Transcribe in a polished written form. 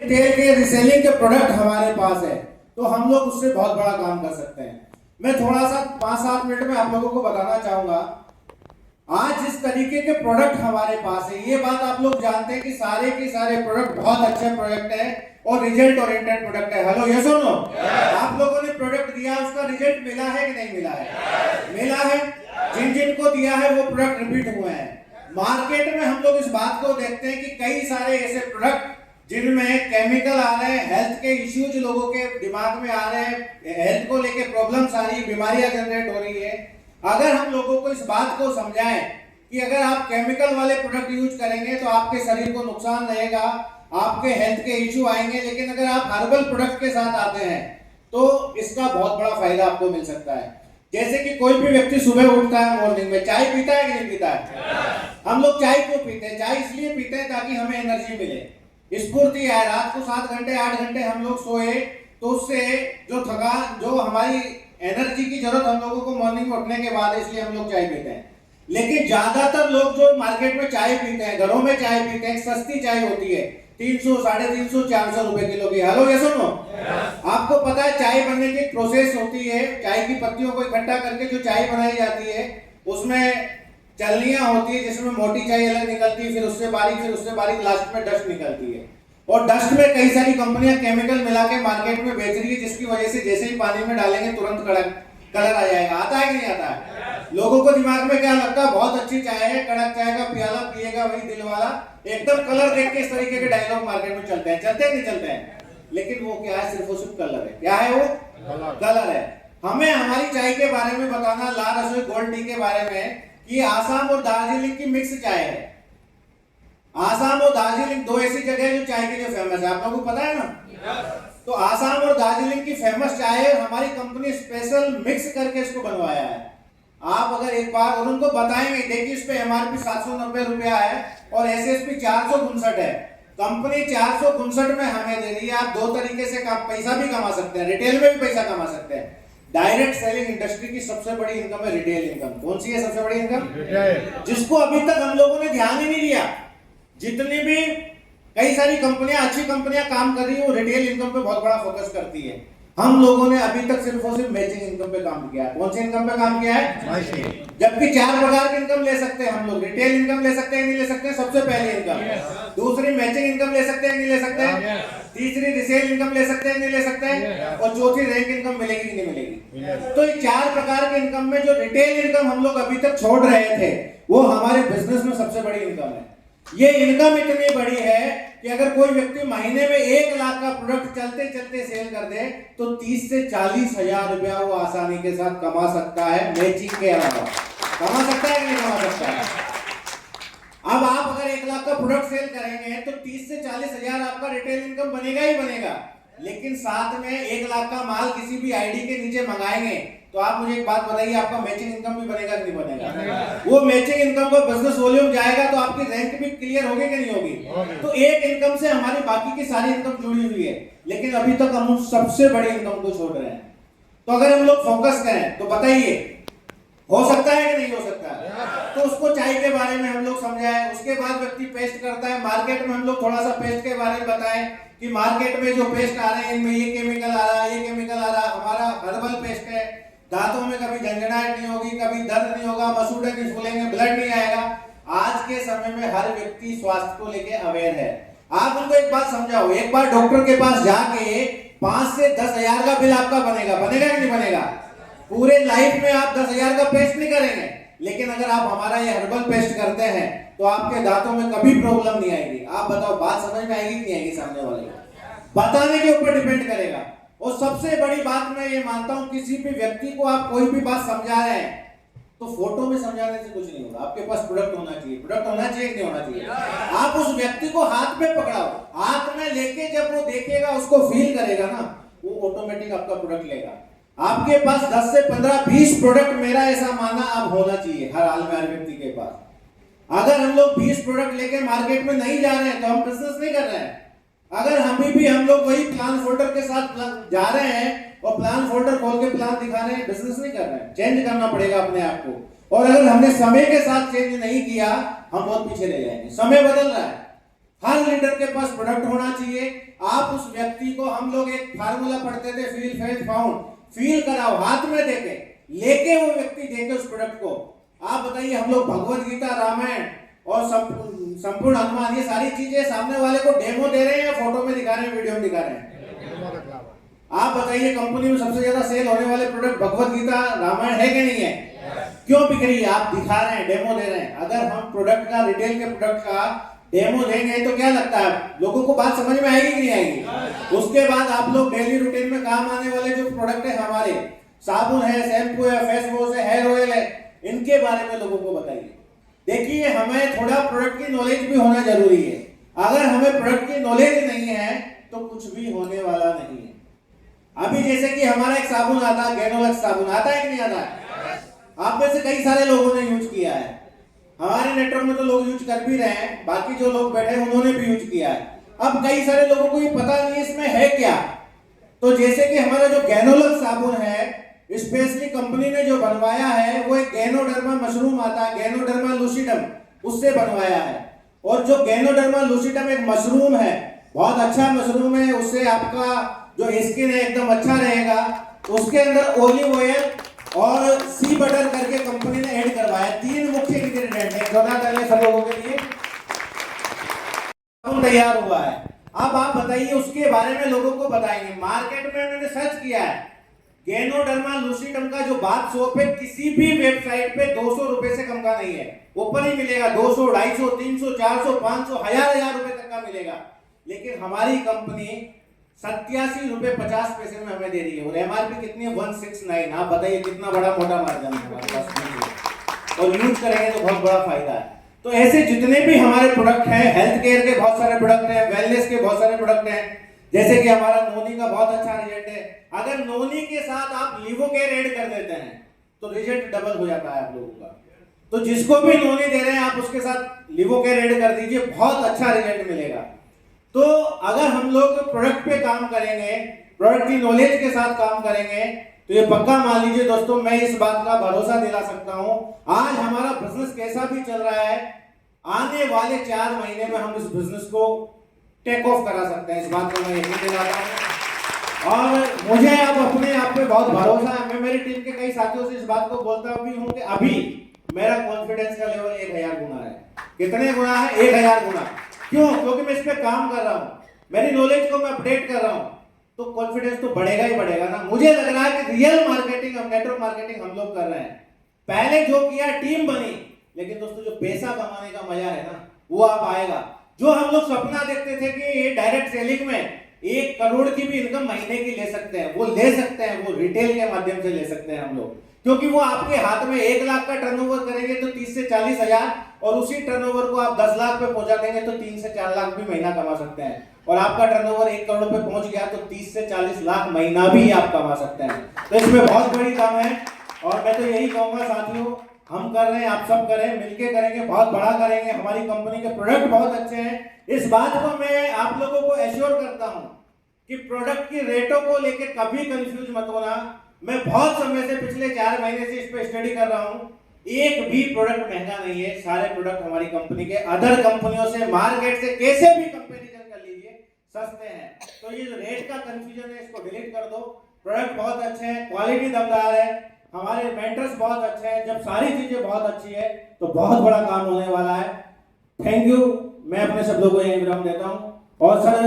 Retail के reselling के product हमारे पास है तो हम लोग उससे बहुत बड़ा काम कर सकते हैं। मैं थोड़ा सा 5-7 मिनट में आप लोगों को बताना चाहूंगा आज जिस तरीके के प्रोडक्ट हमारे पास है। ये बात आप लोग जानते हैं कि सारे के सारे प्रोडक्ट बहुत अच्छे प्रोडक्ट है और रिजल्ट ओरिएंटेड प्रोडक्ट है। हेलो यस और नो? आप लोगों ने प्रोडक्ट दिया, उसका रिजल्ट मिला है कि नहीं मिला है? मिला है। जिन जिन को दिया है वो प्रोडक्ट रिपीट हुए हैं। मार्केट में हम लोग इस बात को देखते हैं कि कई सारे ऐसे प्रोडक्ट जिनमें केमिकल आ रहे हैं, हेल्थ के इश्यूज लोगों के दिमाग में आ रहे हैं, हेल्थ को लेके प्रॉब्लम्स आ रही है, बीमारियां जनरेट हो रही है। अगर हम लोगों को इस बात को समझाएं कि अगर आप केमिकल वाले प्रोडक्ट यूज करेंगे तो आपके शरीर को नुकसान रहेगा, आपके हेल्थ के इश्यू आएंगे, लेकिन अगर आप हर्बल प्रोडक्ट के साथ आते हैं तो इसका बहुत बड़ा फायदा आपको मिल सकता है। जैसे कि कोई भी व्यक्ति सुबह उठता है, मॉर्निंग में चाय पीता है कि नहीं पीता है? हम लोग चाय क्यों पीते हैं? चाय इसलिए पीते हैं ताकि हमें एनर्जी मिले, स्फूर्ति है। रात को 7 घंटे 8 घंटे हम लोग सोए तो उससे जो थकान, जो हमारी एनर्जी की जरूरत हम लोगों को मॉर्निंग में उठने के बाद है, इसलिए हम लोग चाय पीते हैं। लेकिन ज्यादातर लोग जो मार्केट में चाय पीते हैं, घरों में चाय पीते हैं, सस्ती चाय होती है 300, 350, 400 रुपए किलो की। हेलो ये सुनो, आपको पता है चाय बनने की प्रोसेस होती है। चाय की पत्तियों को इकट्ठा करके जो चाय बनाई जाती है उसमें चलनियां होती है जिसमें मोटी चाय अलग निकलती है, फिर उससे बारीक लास्ट में डस्ट निकलती है। और डस्ट में कई सारी कंपनियां केमिकल मिला के मार्केट में बेच रही है, जिसकी वजह से जैसे ही पानी में डालेंगे तुरंत कलर आ जाएगा। आता है कि नहीं आता है? लोगों को दिमाग में क्या लगता है, बहुत अच्छी चाय है, कड़क चाय का प्याला पिएगा वही दिल वाला, एकदम कलर देख के इस तरीके के डायलॉग मार्केट में चलते हैं नहीं चलते हैं? लेकिन वो क्या है, सिर्फ और सिर्फ कलर है। क्या है वो? कलर है। हमें हमारी चाय के बारे में बताना, ला रसोई गोल्ड टी के बारे में, कि आसाम और दार्जिलिंग की मिक्स चाय है। आसाम और दार्जिलिंग दो ऐसी जगह है जो चाय के लिए फेमस है, आप लोगों को पता है ना? तो आसाम और दार्जिलिंग की फेमस चाय है, हमारी कंपनी स्पेशल मिक्स करके इसको बनवाया है। आप अगर एक बार और उनको बताएंगे, देखिए इस पे एमआरपी 790 रुपया है और एसएसपी 459 है। कंपनी 459 में हमें दे रही है। आप दो तरीके से पैसा भी कमा सकते हैं, रिटेल में भी पैसा कमा सकते हैं। डायरेक्ट सेलिंग इंडस्ट्री की सबसे बड़ी इनकम है रिटेल इनकम। कौन सी है सबसे बड़ी इनकम? जिसको अभी तक हम लोगों ने ध्यान ही नहीं दिया। जितनी भी कई सारी कंपनियां, अच्छी कंपनियां काम कर रही है, वो रिटेल इनकम पे बहुत बड़ा फोकस करती है। हम लोगों ने अभी तक सिर्फ और सिर्फ मैचिंग इनकम पे काम किया है। कौन सी इनकम पे काम किया है? जबकि 4 प्रकार की इनकम ले सकते हैं हम लोग। रिटेल इनकम ले सकते हैं, नहीं ले सकते? सबसे पहली इनकम। दूसरी मैचिंग इनकम ले सकते हैं, नहीं ले सकते? तीसरी रिसेल इनकम ले सकते हैं, नहीं ले सकते? और चौथी रैंक इनकम मिलेगी कि नहीं मिलेगी? तो ये 4 प्रकार के इनकम में जो रिटेल इनकम हम लोग अभी तक छोड़ रहे थे, वो हमारे बिजनेस में सबसे बड़ी इनकम है। ये इनकम इतनी बड़ी है कि अगर कोई व्यक्ति महीने में 1 लाख का प्रोडक्ट चलते चलते सेल कर दे तो 30 से 40 हजार रुपया वो आसानी के साथ कमा सकता है। मैचिंग के अलावा कमा सकता है कि नहीं कमा सकता है? अब आप अगर 1 लाख का प्रोडक्ट सेल करेंगे तो 30 से 40 हजार आपका रिटेल इनकम बनेगा ही बनेगा। लेकिन साथ में 1 लाख का माल किसी भी आईडी के नीचे मंगाएंगे तो आप मुझे एक बात बताइए, आपका मैचिंग इनकम भी बनेगा कि नहीं बनेगा? वो मैचिंग इनकम का बिजनेस वॉल्यूम जाएगा तो आपकी रैंक भी क्लियर होगी कि नहीं होगी? तो एक इनकम से हमारी बाकी की सारी इनकम जुड़ी हुई है, लेकिन अभी तक हम सबसे बड़ी इनकम को छोड़ रहे हैं। तो अगर हम लोग फोकस करें तो बताइए हो सकता है कि नहीं हो सकता है? तो उसको चाय के बारे में हम लोग समझाएं। उसके बाद व्यक्ति पेस्ट करता है, मार्केट में हम लोग थोड़ा सा पेस्ट के बारे में बताएं कि मार्केट में जो पेस्ट आ रहे हैं इनमें ये केमिकल आ रहा है, ये केमिकल आ रहा है। हमारा हर्बल पेस्ट है, दांतों में कभी झंझनाहट नहीं होगी, कभी दर्द नहीं होगा, मसूड़े नहीं फूलेंगे, ब्लड नहीं आएगा। आज के समय में हर व्यक्ति स्वास्थ्य को लेके अवेयर है। आप उनको एक बात समझाओ, एक बार डॉक्टर के पास जाके 5 से 10 हजार का बिल आपका बनेगा कि नहीं बनेगा? पूरे लाइफ में आप 10 हजार का पेस्ट नहीं करेंगे, लेकिन अगर आप हमारा ये हर्बल पेस्ट करते हैं तो आपके दांतों में कभी प्रॉब्लम नहीं आएगी। आप बताओ बात समझ में आएगी कि नहीं आएगी? सामने वाले बताने के ऊपर डिपेंड करेगा। और सबसे बड़ी बात मैं ये मानता हूं, किसी भी व्यक्ति को आप कोई भी बात समझा रहे हैं तो फोटो में समझाने से कुछ नहीं होगा। आपके पास प्रोडक्ट होना चाहिए। प्रोडक्ट होना चाहिए कि नहीं होना चाहिए? आप उस व्यक्ति को हाथ में पकड़ाओ, हाथ में लेके जब वो देखेगा, उसको फील करेगा ना, वो ऑटोमेटिक आपका प्रोडक्ट लेगा। आपके पास 10 से 15, 20 प्रोडक्ट, मेरा ऐसा मानना अब होना चाहिए हर हाल में हर व्यक्ति के पास। अगर हम लोग 20 प्रोडक्ट लेके मार्केट में नहीं जा रहे हैं तो हम बिजनेस नहीं कर रहे हैं। अगर हम लोग वही प्लान फोल्डर के साथ जा रहे हैं और प्लान फोल्डर खोल के प्लान दिखा रहे हैं, बिजनेस नहीं कर रहे हैं। चेंज करना पड़ेगा अपने आप को। और अगर हमने समय के साथ चेंज नहीं किया, हम बहुत पीछे रह जाएंगे। समय बदल रहा है, हर लीडर के पास प्रोडक्ट होना चाहिए। आप उस व्यक्ति को, हम लोग एक फार्मूला पढ़ते थे, फील फेल्ट फाउंड, फील कराओ, हाथ में देके लेके वो व्यक्ति देखे उस प्रोडक्ट को। आप बताइए, हम लोग भगवत गीता, रामायण और संपूर्ण हनुमान, ये सारी चीजें सामने वाले को डेमो दे रहे हैं या फोटो में दिखा रहे हैं, वीडियो में दिखा रहे हैं? आप बताइए, कंपनी में सबसे ज्यादा सेल होने वाले प्रोडक्ट भगवत गीता, रामायण है कि नहीं है? क्यों बिक रही है? आप दिखा रहे हैं, डेमो दे रहे हैं। अगर हम प्रोडक्ट का, रिटेल के प्रोडक्ट का डेमो देंगे तो क्या लगता है लोगों को बात समझ में आएगी कि नहीं आएगी? उसके बाद आप लोग डेली रूटीन में काम आने वाले जो प्रोडक्ट है हमारे, साबुन है, शैम्पू है, फेस वॉश है, हेयर ऑयल है, इनके बारे में लोगों को बताइए। देखिए, हमें थोड़ा प्रोडक्ट की नॉलेज भी होना जरूरी है। अगर हमें प्रोडक्ट की नॉलेज नहीं है तो कुछ भी होने वाला नहीं है। अभी जैसे कि हमारा एक साबुन आता है, गैनोलक्स साबुन, आता है कि नहीं आता है? आप में से कई सारे लोगों ने यूज किया है, हमारे नेटवर्क में तो लोग यूज कर भी रहे हैं, बाकी जो लोग बैठे हैं उन्होंने भी यूज किया है। अब कई सारे लोगों को ये पता नहीं इसमें है क्या। तो जैसे कि हमारा जो गैनोलक्स साबुन है, स्पेशली कंपनी ने जो बनवाया है वो एक गैनोडर्मा मशरूम आता है, गैनोडर्मा लूसिडम, उससे बनवाया है। और जो गैनोडर्मा लूसिडम एक मशरूम है, बहुत अच्छा मशरूम है, उससे आपका जो स्किन है एकदम अच्छा रहेगा। उसके अंदर ओलिव ऑयल और सी बटर करके कंपनी ने ऐड करवाया। 3 मुख्य इंग्रेडिएंट है, बता दें सब लोगों के लिए। तैयार हुआ है। अब आप बताइए, उसके बारे में लोगों को बताएंगे। मार्केट में मैंने सर्च किया है, गैनोडर्मा लूसिडम का जो बाथ सोप है किसी भी वेबसाइट पे 200 रुपए से कम का नहीं है, ऊपर ही मिलेगा। 200, 250, 300, 400, 500, हजार रुपए तक का मिलेगा। लेकिन हमारी कंपनी 87 रुपए 50 पैसे में हमें दे रही है, और एमआरपी कितनी है? 169। आप बताइए कितना बड़ा मोटा मार्जिन है हमारे पास, और यूज करेंगे तो बहुत बड़ा फायदा है। तो ऐसे जितने भी हमारे प्रोडक्ट हैं, हेल्थ केयर के बहुत सारे प्रोडक्ट हैं, वेलनेस के बहुत सारे प्रोडक्ट हैं, जैसे कि हमारा नोनी का बहुत अच्छा रिजल्ट है। अगर नोनी के साथ आप लिवो केयर ऐड कर देते हैं तो रिजल्ट डबल हो जाता है आप लोगों का। तो जिसको भी नोनी दे रहे हैं आप उसके साथ लिवो केयर ऐड कर दीजिए, बहुत अच्छा रिजल्ट मिलेगा। तो अगर हम लोग प्रोडक्ट पे काम करेंगे, प्रोडक्ट की नॉलेज के साथ काम करेंगे, तो ये पक्का मान लीजिए दोस्तों, मैं इस बात का भरोसा दिला सकता हूं, आज हमारा बिजनेस कैसा भी चल रहा है, आने वाले 4 महीने में हम इस बिजनेस को टेक ऑफ करा सकते हैं। इस बात को मैं यकीन दिलाता हूं, और मुझे अब अपने आप पे बहुत भरोसा है। मैं मेरी टीम के कई साथियों से इस बात को बोलता भी हूं कि अभी मेरा कॉन्फिडेंस का लेवल 1000 गुना है। कितने गुना है? 1000 गुना। क्यों? क्योंकि मैं इस पे काम कर रहा हूं, मेरी नॉलेज को मैं अपडेट कर रहा हूं, तो कॉन्फिडेंस तो बढ़ेगा ही बढ़ेगा ना। मुझे लग रहा है कि रियल मार्केटिंग, हम नेटवर्क मार्केटिंग हम लोग कर रहे हैं। पहले जो किया टीम बनी, लेकिन दोस्तों जो पैसा कमाने का मजा है ना, वो आप आएगा। जो हम लोग सपना देखते थे कि ये डायरेक्ट सेलिंग में 1 करोड़ की भी इनकम महीने की ले सकते हैं, वो ले सकते हैं, वो रिटेल के माध्यम से ले सकते हैं हम लोग, क्योंकि वो आपके हाथ में 1 लाख का टर्नओवर करेंगे तो 30 से 40 हजार, और उसी टर्नओवर को आप 10 लाख पे पहुंचा देंगे तो 3 से 4 लाख भी महीना कमा सकते हैं। और आपका टर्नओवर 1 करोड़ पे पहुंच गया तो 30 से 40 लाख महीना भी आप कमा सकते हैं। तो इसमें बहुत बड़ी काम है, और मैं तो यही कहूंगा साथियों, हम कर रहे हैं, आप सब करें, मिलके करेंगे, बहुत बड़ा करेंगे। हमारी कंपनी के प्रोडक्ट बहुत अच्छे हैं। इस बात को मैं आप लोगों को एश्योर करता हूं कि प्रोडक्ट की रेटों को लेकर कभी कंफ्यूज मत होना। मैं बहुत समय से, पिछले 4 महीने से इस पे स्टडी कर रहा हूं, एक भी प्रोडक्ट महंगा नहीं है। सारे प्रोडक्ट हमारी कंपनी के अदर कंपनियों से, मार्केट से कैसे भी कंपैरिजन कर लीजिए, सस्ते हैं। तो ये जो रेट का कंफ्यूजन है इसको डिलीट कर दो। प्रोडक्ट बहुत अच्छे हैं, क्वालिटी दमदार है, हमारे मेंटर्स बहुत अच्छे हैं। जब सारी चीजें बहुत अच्छी है तो बहुत बड़ा काम होने वाला है। Thank you. मैं अपने शब्दों को यही विराम देता हूं। और सर